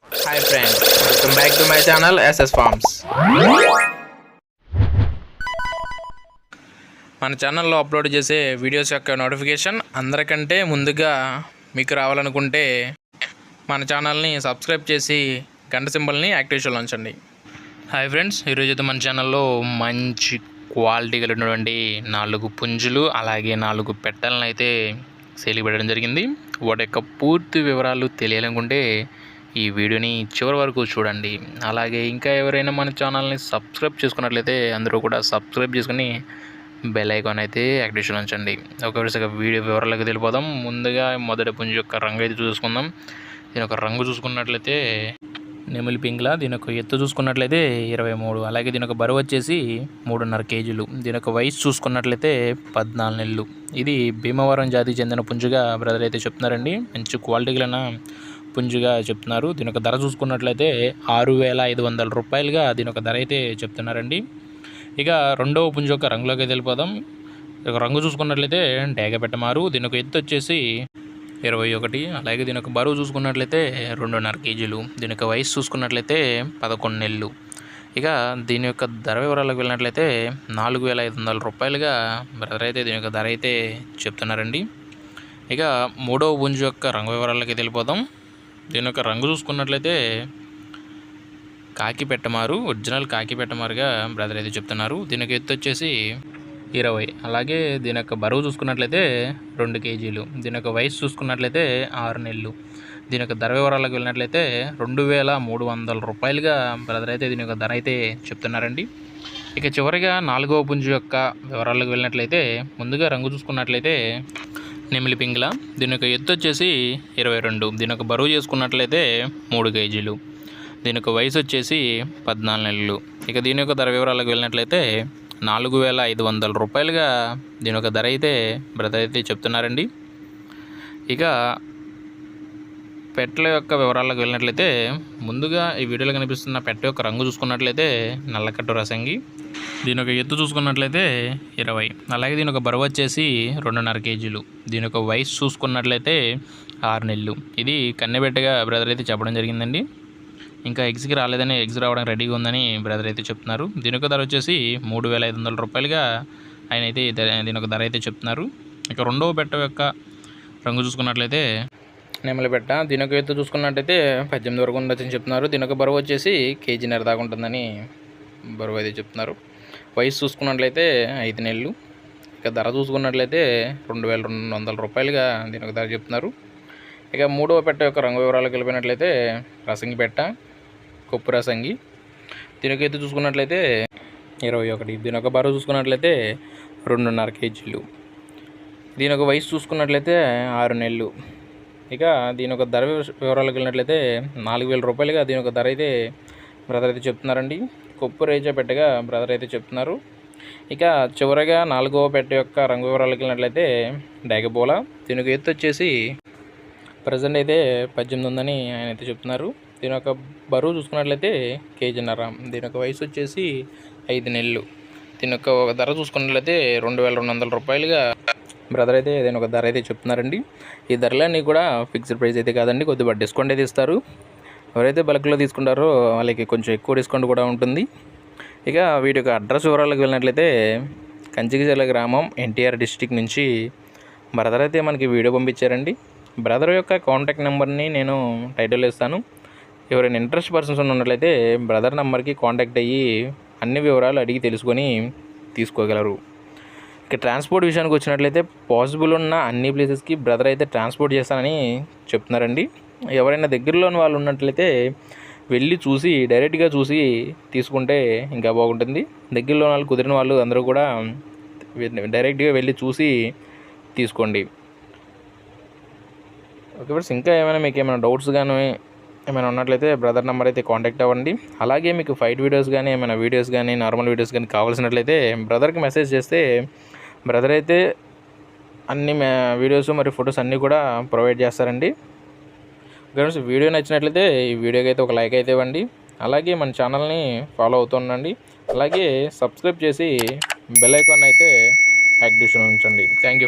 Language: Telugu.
Hi friends, welcome back to my channel SS farms. మన ఛానల్లో అప్లోడ్ చేసే వీడియోస్ యొక్క నోటిఫికేషన్ అందరికంటే ముందుగా మీకు రావాలనుకుంటే మన ఛానల్ని సబ్స్క్రైబ్ చేసి గంట సింబల్ని యాక్టివేషన్లో ఉంచండి. హాయ్ ఫ్రెండ్స్, ఈరోజు అయితే మన ఛానల్లో మంచి క్వాలిటీ కలిగినటువంటి 4 పుంజులు అలాగే 4 పెట్టలను అయితే సేల్కి పెట్టడం జరిగింది. వాటి యొక్క పూర్తి వివరాలు తెలియాలనుకుంటే ఈ వీడియోని చివరి వరకు చూడండి. అలాగే ఇంకా ఎవరైనా మన ఛానల్ని సబ్స్క్రైబ్ చేసుకున్నట్లయితే అందరూ కూడా సబ్స్క్రైబ్ చేసుకుని బెల్ ఐకాన్ అయితే యాక్టివేషన్ ఉంచండి. ఒకసారి వీడియో వివరాలకు వెళ్ళిపోదాం. ముందుగా మొదటి పుంజు యొక్క రంగు అయితే చూసుకుందాం. దీని యొక్క రంగు చూసుకున్నట్లయితే నెమిలి పింగ్లా. దీని యొక్క ఎత్తు చూసుకున్నట్లయితే 23. అలాగే దీని యొక్క బరువు వచ్చేసి 3.5 కేజీలు. దీని యొక్క వయసు చూసుకున్నట్లయితే 14 నెలలు. ఇది భీమవరం జాతికి చెందిన పుంజుగా బ్రదర్ అయితే చెప్తున్నారండి. మంచి క్వాలిటీ కలిగిన పుంజుగా చెప్తున్నారు. దీని యొక్క ధర చూసుకున్నట్లయితే 6,500 రూపాయలుగా దీని యొక్క ధర అయితే చెప్తున్నారండి. ఇక రెండవ పుంజు యొక్క రంగులోకి వెళ్ళిపోదాం. ఇక రంగు చూసుకున్నట్లయితే డేగ పెట్టమారు. దీని యొక్క ఎత్తు వచ్చేసి 21. అలాగే దీని యొక్క బరువు చూసుకున్నట్లయితే 2.5 కేజీలు. దీని యొక్క వయసు చూసుకున్నట్లయితే 11 నెలలు. ఇక దీని యొక్క ధర వివరాలకు వెళ్ళినట్లయితే 4,500 రూపాయలుగా బ్రదర్ అయితే దీని యొక్క ధర అయితే చెప్తున్నారండి. ఇక మూడవ పుంజు యొక్క రంగు వివరాలకి వెళ్ళిపోదాం. దీని యొక్క రంగు చూసుకున్నట్లయితే కాకి పెట్టమారు, ఒరిజినల్ కాకి పెట్టమారుగా బ్రదర్ అయితే చెప్తున్నారు. దీనికి ఎత్తు వచ్చేసి 20. అలాగే దీని యొక్క బరువు చూసుకున్నట్లయితే 2 కేజీలు. దీని యొక్క వయసు చూసుకున్నట్లయితే 6 నెలలు. దీని యొక్క ధర వివరాలకు వెళ్ళినట్లయితే 2,300 రూపాయలుగా బ్రదర్ అయితే దీని యొక్క ధర అయితే చెప్తున్నారండి. ఇక చివరిగా 4వ పుంజు యొక్క వివరాలకు వెళ్ళినట్లయితే ముందుగా రంగు చూసుకున్నట్లయితే నెమిలి పింగ్లా. దీని యొక్క ఎత్తు వచ్చేసి 22. దీని యొక్క బరువు చేసుకున్నట్లయితే 3 కేజీలు. దీని యొక్క వయసు వచ్చేసి 14 నెలలు. ఇక దీని యొక్క ధర వివరాలకు వెళ్ళినట్లయితే 4,500 రూపాయలుగా దీని యొక్క ధర అయితే బ్రదర్ అయితే చెప్తున్నారండి. ఇక పెట్టల యొక్క వివరాలకు వెళ్ళినట్లయితే ముందుగా ఈ వీడియోలో కనిపిస్తున్న పెట్ట యొక్క రంగు చూసుకున్నట్లయితే నల్లకట్టు రసంగి. దీని యొక్క ఎత్తు చూసుకున్నట్లయితే 20. అలాగే దీని యొక్క బరువు వచ్చేసి 2.5 కేజీలు. దీని యొక్క వయసు చూసుకున్నట్లయితే 6 నెలలు. ఇది కన్నెబెట్టగా బ్రదర్ అయితే చెప్పడం జరిగిందండి. ఇంకా ఎగ్స్కి రాలేదని, ఎగ్స్ రావడం రెడీగా ఉందని బ్రదర్ అయితే చెప్తున్నారు. దీని యొక్క ధర వచ్చేసి 3,500 రూపాయలుగా ఆయన అయితే దీని యొక్క ధర అయితే చెప్తున్నారు. ఇక రెండవ పెట్ట యొక్క రంగు చూసుకున్నట్లయితే నెమలి పెట్ట. దీని యొక్క ఎత్తు చూసుకున్నట్టయితే 18 వరకు ఉండొచ్చని చెప్తున్నారు. దీని యొక్క బరువు వచ్చేసి కేజీన్నర దాకా ఉంటుందని బరువు అయితే చెప్తున్నారు. వయసు చూసుకున్నట్లయితే 5 నెలలు. ఇక ధర చూసుకున్నట్లయితే 2,200 రూపాయలుగా దీని యొక్క ధర చెప్తున్నారు. ఇక మూడవ పెట్ట యొక్క రంగు వివరాలకు వెళ్ళిపోయినట్లయితే రసంగి పెట్ట, కొప్పు రసంగి. దీని యొక్క ఎత్తు చూసుకున్నట్లయితే 21. దీని యొక్క బరువు చూసుకున్నట్లయితే 2.5 కేజీలు. దీని యొక్క వయసు చూసుకున్నట్లయితే 6 నెలలు. ఇక దీని యొక్క ధర వివరాలకు వెళ్ళినట్లయితే 4,000 రూపాయలుగా దీని యొక్క ధర అయితే బ్రదర్ అయితే చెప్తున్నారండి. కొప్పు రేచా పెట్టగా బ్రదర్ అయితే చెప్తున్నారు. ఇక చివరగా 4వ పెట్ట యొక్క రంగు వివరాలకు వెళ్ళినట్లయితే డేగబోలా. దీని యొక్క ఎత్తు వచ్చేసి ప్రజెంట్ అయితే 18 ఉందని ఆయన అయితే చెప్తున్నారు. దీని యొక్క బరువు చూసుకున్నట్లయితే కేజీన్నర. దీని యొక్క వయసు వచ్చేసి 5 నెలలు. దీని యొక్క ధర చూసుకున్నట్లయితే 2,200 రూపాయలుగా బ్రదర్ అయితే దీని ఒక ధర అయితే చెప్తున్నారండి. ఈ ధరలన్నీ కూడా ఫిక్స్డ్ ప్రైస్ అయితే కాదండి, కొద్దిగా డిస్కౌంట్ అయితే ఇస్తారు. ఎవరైతే బల్క్లో తీసుకుంటారో వాళ్ళకి కొంచెం ఎక్కువ డిస్కౌంట్ కూడా ఉంటుంది. ఇక వీటి యొక్క అడ్రస్ వివరాలకు వెళ్ళినట్లయితే కంచికిచర్ల గ్రామం, ఎన్టీఆర్ డిస్టిక్ నుంచి బ్రదర్ అయితే మనకి వీడియో పంపించారండి. బ్రదర్ యొక్క కాంటాక్ట్ నెంబర్ని నేను టైటిల్ ఇస్తాను. ఎవరైనా ఇంట్రెస్ట్ పర్సన్స్ ఉన్నట్లయితే బ్రదర్ నెంబర్కి కాంటాక్ట్ అయ్యి అన్ని వివరాలు అడిగి తెలుసుకొని తీసుకోగలరు. ఇక ట్రాన్స్పోర్ట్ విషయానికి వచ్చినట్లయితే పాసిబుల్ ఉన్న అన్ని ప్లేసెస్కి బ్రదర్ అయితే ట్రాన్స్పోర్ట్ చేస్తానని చెప్తున్నారండి. ఎవరైనా దగ్గరలోని వాళ్ళు ఉన్నట్లయితే వెళ్ళి చూసి డైరెక్ట్గా చూసి తీసుకుంటే ఇంకా బాగుంటుంది. దగ్గరలో వాళ్ళు కుదిరిన వాళ్ళు అందరూ కూడా డైరెక్ట్గా వెళ్ళి చూసి తీసుకోండి. ఓకే ఫ్రెండ్స్, ఇంకా ఏమైనా మీకు ఏమైనా డౌట్స్ కానీ ఏమైనా ఉన్నట్లయితే బ్రదర్ నెంబర్ అయితే కాంటాక్ట్ అవ్వండి. అలాగే మీకు ఫైట్ వీడియోస్ కానీ ఏమైనా వీడియోస్ కానీ నార్మల్ వీడియోస్ కానీ కావాల్సినట్లయితే బ్రదర్కి మెసేజ్ చేస్తే బ్రదర్ అయితే అన్ని వీడియోస్ మరియు ఫొటోస్ అన్నీ కూడా ప్రొవైడ్ చేస్తారండి. ఫ్రెండ్స్, వీడియో నచ్చినట్లయితే ఈ వీడియోకి అయితే ఒక లైక్ అయితే ఇవ్వండి. అలాగే మన ఛానల్ని ఫాలో అవుతూ ఉండండి. అలాగే సబ్స్క్రైబ్ చేసి బెల్ ఐకాన్ అయితే యాక్టివేషన్ ఉంచండి. Thank you.